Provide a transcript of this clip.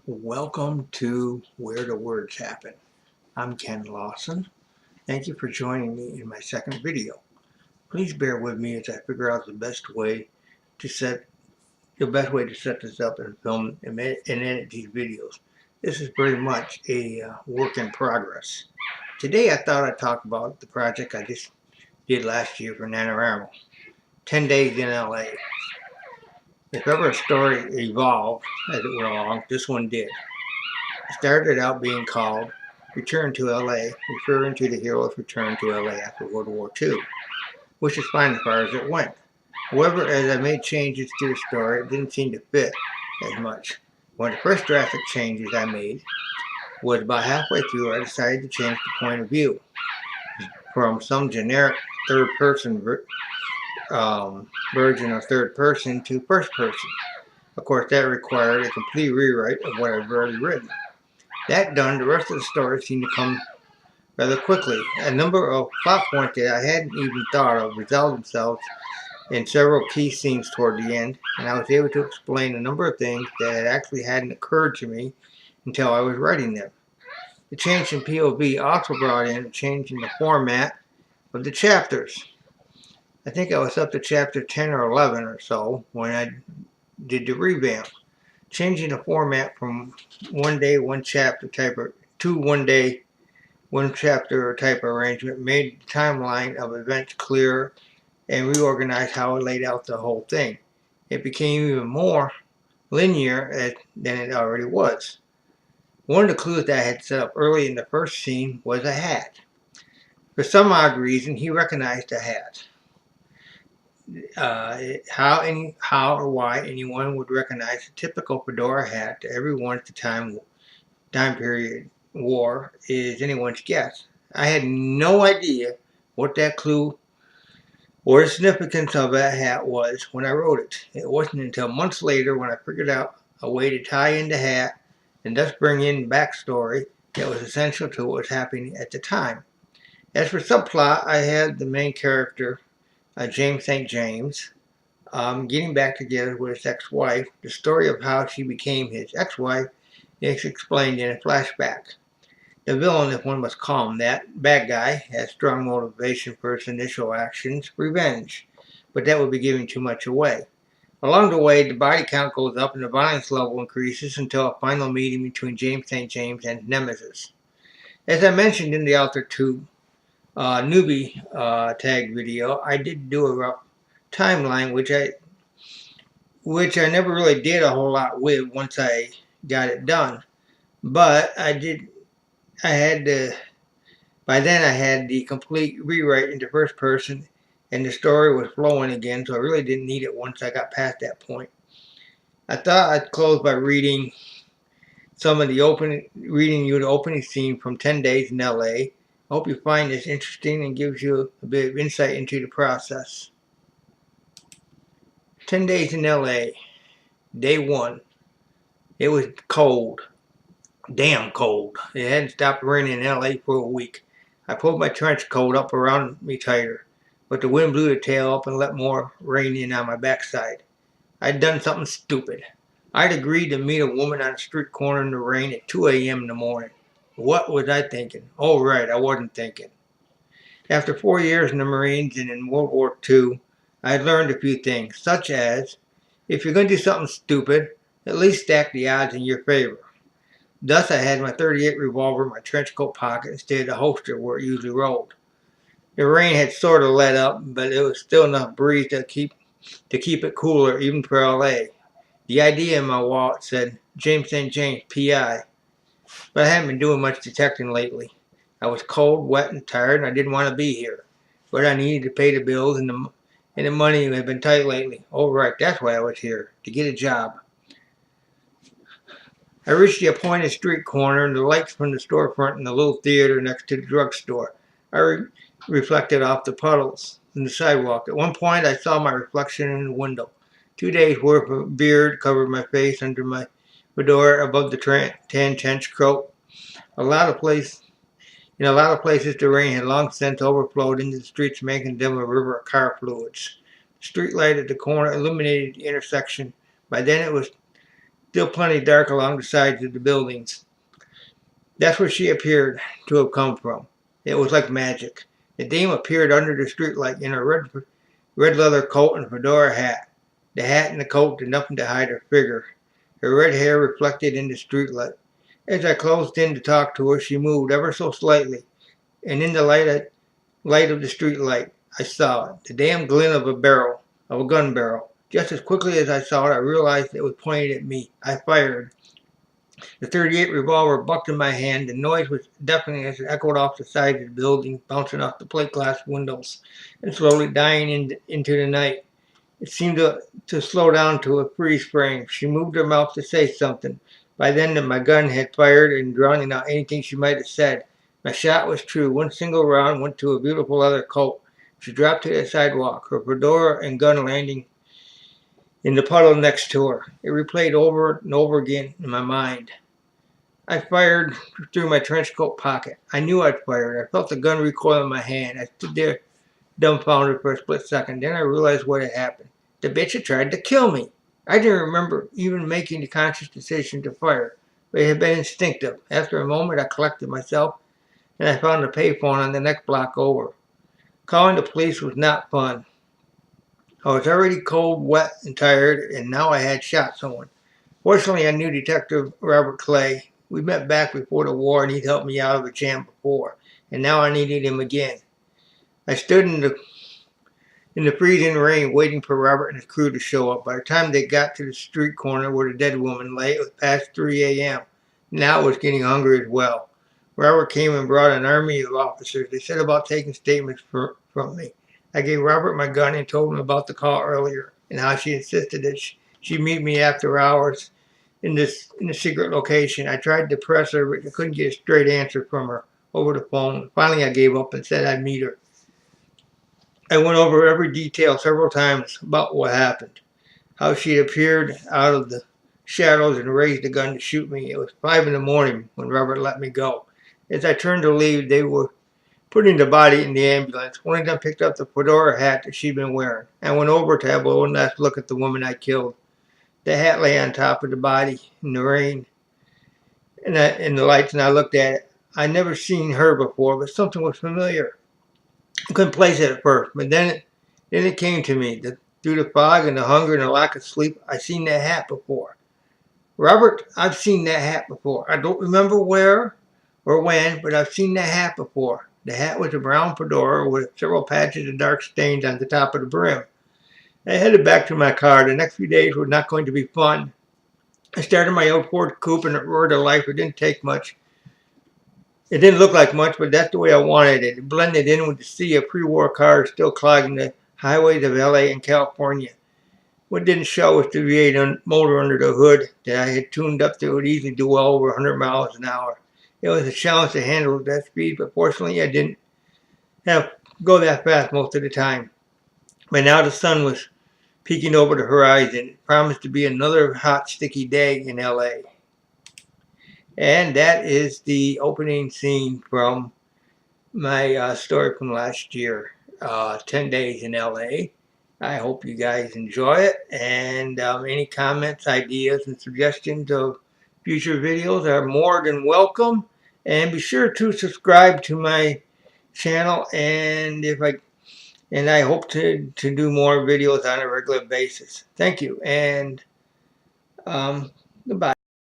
Welcome to Where the Words Happen. I'm Ken Lawson. Thank you for joining me in my second video. Please bear with me as I figure out the best way to set this up and film and edit these videos. This is very much a work in progress. Today I thought I'd talk about the project I just did last year for Naominaio, 10 Days in LA. If ever a story evolved as it went along, this one did. It started out being called Return to LA, referring to the hero's return to LA after World War II, which is fine as far as it went. However, as I made changes to the story, it didn't seem to fit as much. One of the first drastic changes I made was about halfway through I decided to change the point of view from some generic third-person version of third person to first person. Of course, that required a complete rewrite of what I've already written. That done, the rest of the story seemed to come rather quickly. A number of plot points that I hadn't even thought of resolved themselves in several key scenes toward the end, and I was able to explain a number of things that actually hadn't occurred to me until I was writing them. The change in POV also brought in a change in the format of the chapters. I think I was up to chapter 10 or 11 or so when I did the revamp. Changing the format from one day, one chapter type to 1 day, one chapter type arrangement made the timeline of events clearer and reorganized how I laid out the whole thing. It became even more linear than it already was. One of the clues that I had set up early in the first scene was a hat. For some odd reason, he recognized the hat. How or why anyone would recognize a typical fedora hat that everyone at the time period wore is anyone's guess. I had no idea what that clue or the significance of that hat was when I wrote it. It wasn't until months later when I figured out a way to tie in the hat and thus bring in backstory that was essential to what was happening at the time. As for subplot, I had the main character, James St. James, getting back together with his ex-wife. The story of how she became his ex-wife is explained in a flashback. The villain, if one must call him that, bad guy, has strong motivation for his initial actions, revenge, but that would be giving too much away. Along the way, the body count goes up and the violence level increases until a final meeting between James St. James and his nemesis. As I mentioned in the Alter 2 newbie tag video, I did do a rough timeline, which I never really did a whole lot with once I got it done. But by then I had the complete rewrite into first person, and the story was flowing again, so I really didn't need it once I got past that point. I thought I'd close by reading you the opening scene from 10 Days in LA. I hope you find this interesting and gives you a bit of insight into the process. 10 Days in LA, day 1. It was cold. Damn cold. It hadn't stopped raining in LA for a week. I pulled my trench coat up around me tighter, but the wind blew the tail up and let more rain in on my backside. I'd done something stupid. I'd agreed to meet a woman on a street corner in the rain at 2 a.m. in the morning. What was I thinking? Oh, right, I wasn't thinking. After 4 years in the Marines and in World War II, I had learned a few things, such as, if you're going to do something stupid, at least stack the odds in your favor. Thus, I had my .38 revolver in my trench coat pocket instead of the holster where it usually rolled. The rain had sort of let up, but it was still enough breeze to keep it cooler, even for LA. The idea in my wallet said, James St. James, P.I. But I hadn't been doing much detecting lately. I was cold, wet, and tired, and I didn't want to be here. But I needed to pay the bills, and the money had been tight lately. Oh, right, that's why I was here, to get a job. I reached the appointed street corner and the lights from the storefront and the little theater next to the drugstore. I reflected off the puddles in the sidewalk. At one point, I saw my reflection in the window. 2 days' worth of beard covered my face under my fedora above the tan trench coat. In a lot of places, the rain had long since overflowed into the streets, making them a river of car fluids. The street light at the corner illuminated the intersection. By then, it was still plenty dark along the sides of the buildings. That's where she appeared to have come from. It was like magic. The dame appeared under the streetlight in her red leather coat and fedora hat. The hat and the coat did nothing to hide her figure. Her red hair reflected in the streetlight. As I closed in to talk to her, she moved ever so slightly, and in the light of the streetlight, I saw it, the damn glint of a gun barrel. Just as quickly as I saw it, I realized it was pointed at me. I fired. The .38 revolver bucked in my hand. The noise was deafening as it echoed off the sides of the building, bouncing off the plate glass windows, and slowly dying into the night. It seemed to slow down to a freeze frame. She moved her mouth to say something. By then, my gun had fired and drowning out anything she might have said. My shot was true. One single round went to a beautiful leather coat. She dropped to the sidewalk, her fedora and gun landing in the puddle next to her. It replayed over and over again in my mind. I fired through my trench coat pocket. I knew I'd fired. I felt the gun recoil in my hand. I stood there dumbfounded for a split second. Then I realized what had happened. The bitch had tried to kill me. I didn't remember even making the conscious decision to fire, but it had been instinctive. After a moment, I collected myself, and I found a payphone on the next block over. Calling the police was not fun. I was already cold, wet, and tired, and now I had shot someone. Fortunately, I knew Detective Robert Clay. We met back before the war, and he'd helped me out of a jam before, and now I needed him again. I stood in the freezing rain waiting for Robert and his crew to show up. By the time they got to the street corner where the dead woman lay, it was past 3 a.m. Now I was getting hungry as well. Robert came and brought an army of officers. They set about taking statements from me. I gave Robert my gun and told him about the call earlier and how she insisted that she'd meet me after hours in a secret location. I tried to press her, but I couldn't get a straight answer from her over the phone. Finally, I gave up and said I'd meet her. I went over every detail several times about what happened, how she appeared out of the shadows and raised the gun to shoot me. It was 5 in the morning when Robert let me go. As I turned to leave, they were putting the body in the ambulance. One of them picked up the fedora hat that she'd been wearing. I went over to have one last look at the woman I killed. The hat lay on top of the body in the rain and in the lights, and I looked at it. I'd never seen her before, but something was familiar. I couldn't place it at first, but then it came to me. Through the fog and the hunger and the lack of sleep, I'd seen that hat before. Robert, I've seen that hat before. I don't remember where or when, but I've seen that hat before. The hat was a brown fedora with several patches of dark stains on the top of the brim. I headed back to my car. The next few days were not going to be fun. I started my old Ford coupe and it roared to life. It didn't take much. It didn't look like much, but that's the way I wanted it. It blended in with the sea of pre-war cars still clogging the highways of LA and California. What didn't show was the V8 motor under the hood that I had tuned up that would easily do well over 100 miles an hour. It was a challenge to handle at that speed, but fortunately I didn't have to go that fast most of the time. By now the sun was peeking over the horizon. It promised to be another hot, sticky day in LA. And that is the opening scene from my story from last year, 10 Days in LA. I hope you guys enjoy it. And any comments, ideas, and suggestions of future videos are more than welcome. And be sure to subscribe to my channel. And I hope to do more videos on a regular basis. Thank you. And goodbye.